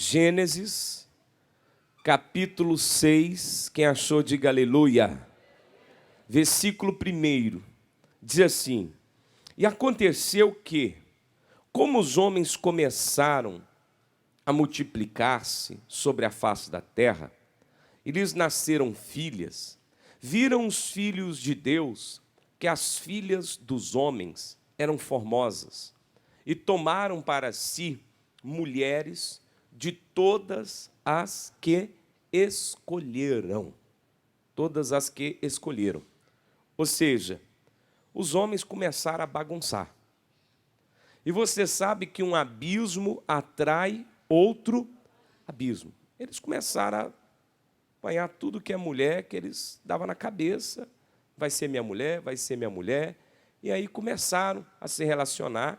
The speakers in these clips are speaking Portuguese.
Gênesis, capítulo 6, quem achou, diga aleluia. Versículo 1, diz assim: E aconteceu que, como os homens começaram a multiplicar-se sobre a face da terra, e lhes nasceram filhas, viram os filhos de Deus que as filhas dos homens eram formosas, e tomaram para si mulheres de todas as que escolheram. Todas as que escolheram. Ou seja, os homens começaram a bagunçar. E você sabe que um abismo atrai outro abismo. Eles começaram a apanhar tudo que é mulher, que eles davam na cabeça. Vai ser minha mulher, vai ser minha mulher. E aí começaram a se relacionar,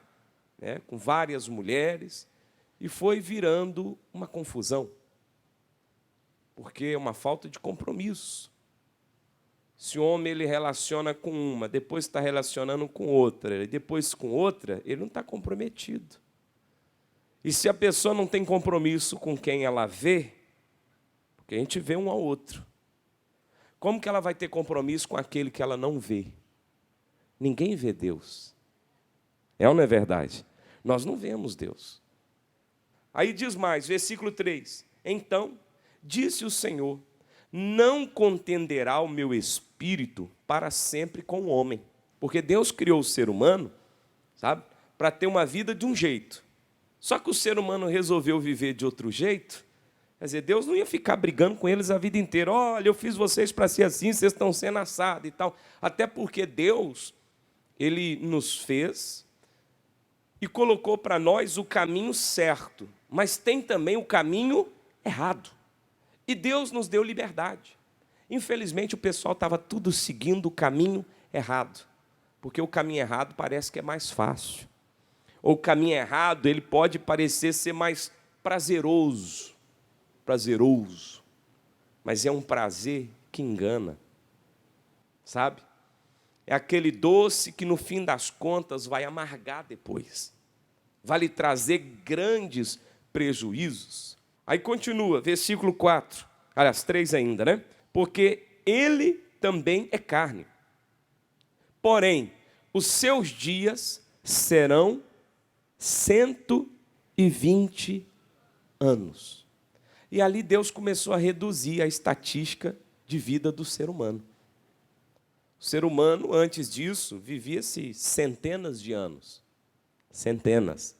né, com várias mulheres. E foi virando uma confusão. Porque é uma falta de compromisso. Se o homem ele relaciona com uma, depois está relacionando com outra, e depois com outra, ele não está comprometido. E se a pessoa não tem compromisso com quem ela vê, porque a gente vê um ao outro, como que ela vai ter compromisso com aquele que ela não vê? Ninguém vê Deus. É ou não é verdade? Nós não vemos Deus. Aí diz mais, versículo 3. Então, disse o Senhor, não contenderá o meu espírito para sempre com o homem. Porque Deus criou o ser humano, sabe, para ter uma vida de um jeito. Só que o ser humano resolveu viver de outro jeito. Quer dizer, Deus não ia ficar brigando com eles a vida inteira. Olha, eu fiz vocês para ser assim, vocês estão sendo assados e tal. Até porque Deus, Ele nos fez e colocou para nós o caminho certo. Mas tem também o caminho errado. E Deus nos deu liberdade. Infelizmente, o pessoal estava tudo seguindo o caminho errado. Porque o caminho errado parece que é mais fácil. Ou o caminho errado, ele pode parecer ser mais prazeroso. Prazeroso. Mas é um prazer que engana. Sabe? É aquele doce que, no fim das contas, vai amargar depois. Vai lhe trazer grandes prejuízos. Aí continua, versículo 4, aliás, 3 ainda, né? Porque ele também é carne. Porém, os seus dias serão 120 anos. E ali Deus começou a reduzir a estatística de vida do ser humano. O ser humano, antes disso, vivia-se centenas de anos. Centenas.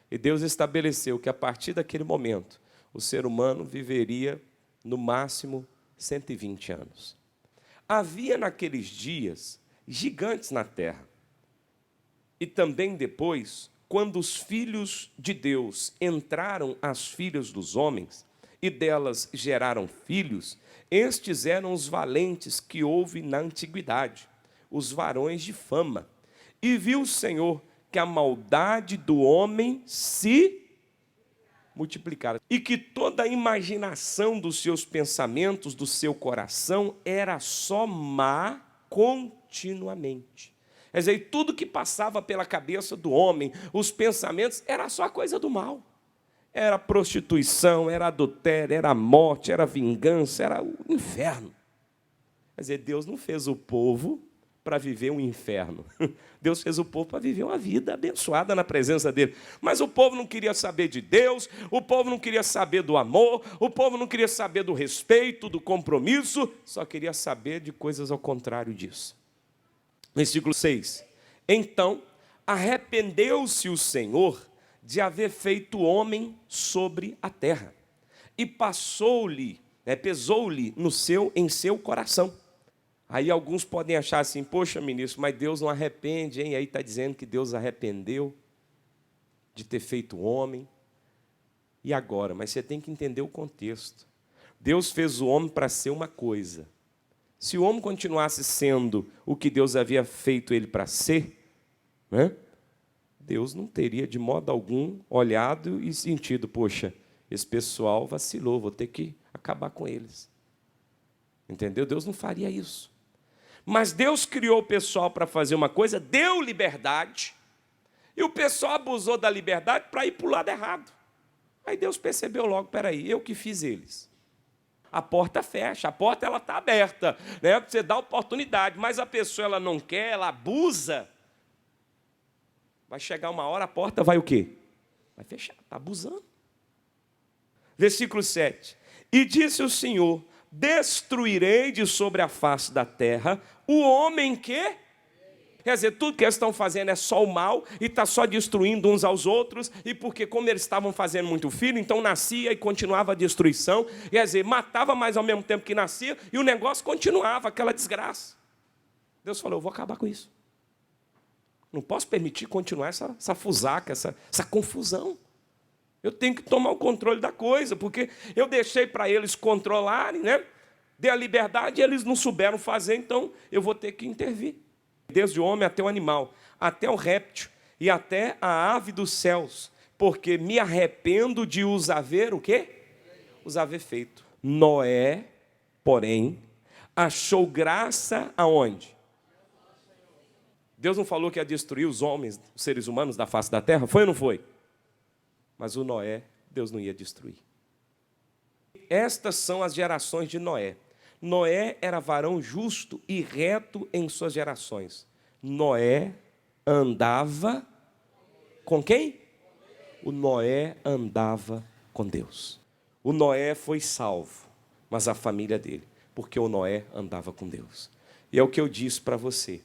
E Deus estabeleceu que, a partir daquele momento, o ser humano viveria, no máximo, 120 anos. Havia, naqueles dias, gigantes na terra. E também depois, quando os filhos de Deus entraram às filhas dos homens, e delas geraram filhos, estes eram os valentes que houve na antiguidade, os varões de fama. E viu o Senhor que a maldade do homem se multiplicara, e que toda a imaginação dos seus pensamentos, do seu coração, era só má continuamente. Quer dizer, tudo que passava pela cabeça do homem, os pensamentos, era só coisa do mal. Era prostituição, era adultério, era morte, era vingança, era o inferno. Quer dizer, Deus não fez o povo para viver um inferno. Deus fez o povo para viver uma vida abençoada na presença dele. Mas o povo não queria saber de Deus, o povo não queria saber do amor, o povo não queria saber do respeito, do compromisso, só queria saber de coisas ao contrário disso. Versículo 6. Então, arrependeu-se o Senhor de haver feito o homem sobre a terra, e pesou-lhe em seu coração. Aí alguns podem achar assim, poxa, ministro, mas Deus não arrepende, hein? Aí está dizendo que Deus arrependeu de ter feito o homem. E agora? Mas você tem que entender o contexto. Deus fez o homem para ser uma coisa. Se o homem continuasse sendo o que Deus havia feito ele para ser, né? Deus não teria de modo algum olhado e sentido, poxa, esse pessoal vacilou, vou ter que acabar com eles. Entendeu? Deus não faria isso. Mas Deus criou o pessoal para fazer uma coisa, deu liberdade, e o pessoal abusou da liberdade para ir para o lado errado. Aí Deus percebeu logo, peraí, eu que fiz eles. A porta fecha, a porta ela está aberta, né? Você dá oportunidade, mas a pessoa ela não quer, ela abusa. Vai chegar uma hora, a porta vai o quê? Vai fechar, está abusando. Versículo 7. E disse o Senhor, destruirei de sobre a face da terra o homem que... Quer dizer, tudo que eles estão fazendo é só o mal e está só destruindo uns aos outros. E porque como eles estavam fazendo muito filho, então nascia e continuava a destruição. Quer dizer, matava mais ao mesmo tempo que nascia e o negócio continuava, aquela desgraça. Deus falou, eu vou acabar com isso. Não posso permitir continuar essa fusaca, essa confusão. Eu tenho que tomar o controle da coisa, porque eu deixei para eles controlarem, né? Dei a liberdade e eles não souberam fazer, então eu vou ter que intervir. Desde o homem até o animal, até o réptil e até a ave dos céus, porque me arrependo de os haver o quê? Os haver feito. Noé, porém, achou graça aonde? Deus não falou que ia destruir os homens, os seres humanos da face da terra? Foi ou não foi? Mas o Noé, Deus não ia destruir. Estas são as gerações de Noé. Noé era varão justo e reto em suas gerações. Noé andava com quem? O Noé andava com Deus. O Noé foi salvo, mas a família dele, porque o Noé andava com Deus. E é o que eu disse para você.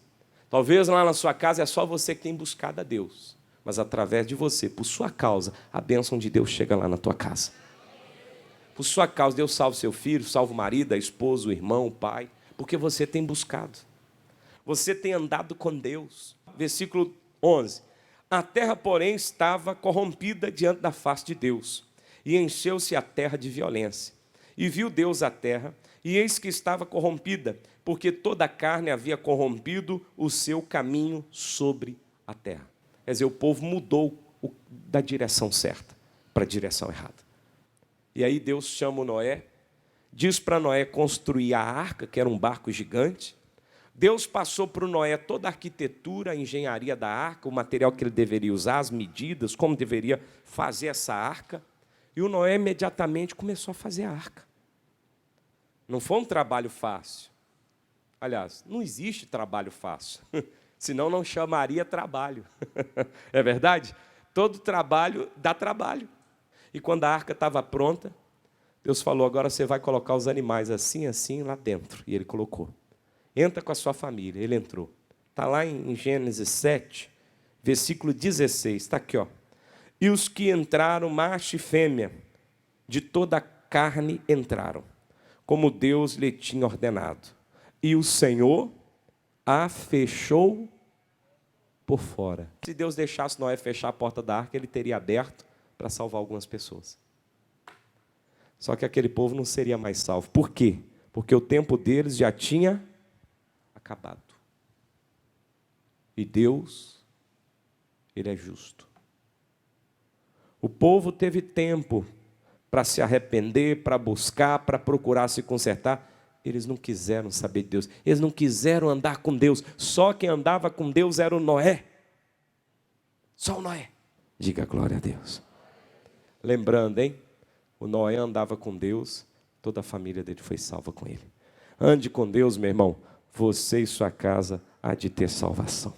Talvez lá na sua casa é só você que tem buscado a Deus, mas através de você, por sua causa, a bênção de Deus chega lá na tua casa. Por sua causa, Deus salva o seu filho, salva o marido, a esposa, o irmão, o pai, porque você tem buscado. Você tem andado com Deus. Versículo 11. A terra, porém, estava corrompida diante da face de Deus, e encheu-se a terra de violência. E viu Deus a terra, e eis que estava corrompida, porque toda a carne havia corrompido o seu caminho sobre a terra. Quer dizer, o povo mudou da direção certa para a direção errada. E aí Deus chama o Noé, diz para Noé construir a arca, que era um barco gigante. Deus passou para o Noé toda a arquitetura, a engenharia da arca, o material que ele deveria usar, as medidas, como deveria fazer essa arca. E o Noé imediatamente começou a fazer a arca. Não foi um trabalho fácil. Aliás, não existe trabalho fácil, senão não chamaria trabalho. É verdade? Todo trabalho dá trabalho. E quando a arca estava pronta, Deus falou, agora você vai colocar os animais assim, assim, lá dentro. E ele colocou. Entra com a sua família. Ele entrou. Está lá em Gênesis 7, versículo 16. Está aqui, ó. E os que entraram, macho e fêmea, de toda a carne entraram, como Deus lhe tinha ordenado. E o Senhor a fechou por fora. Se Deus deixasse Noé fechar a porta da arca, ele teria aberto para salvar algumas pessoas. Só que aquele povo não seria mais salvo. Por quê? Porque o tempo deles já tinha acabado. E Deus, Ele é justo. O povo teve tempo para se arrepender, para buscar, para procurar se consertar. Eles não quiseram saber de Deus. Eles não quiseram andar com Deus. Só quem andava com Deus era o Noé. Só o Noé. Diga glória a Deus. Lembrando, hein? O Noé andava com Deus, toda a família dele foi salva com ele. Ande com Deus, meu irmão. Você e sua casa há de ter salvação.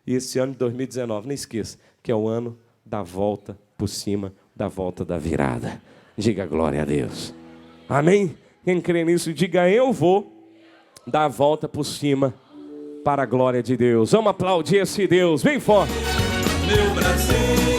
E esse ano de 2019, não esqueça, que é o ano da volta por cima, da volta da virada. Diga glória a Deus. Amém? Quem crê nisso, diga eu vou dar a volta por cima para a glória de Deus. Vamos aplaudir esse Deus bem forte. Meu Brasil.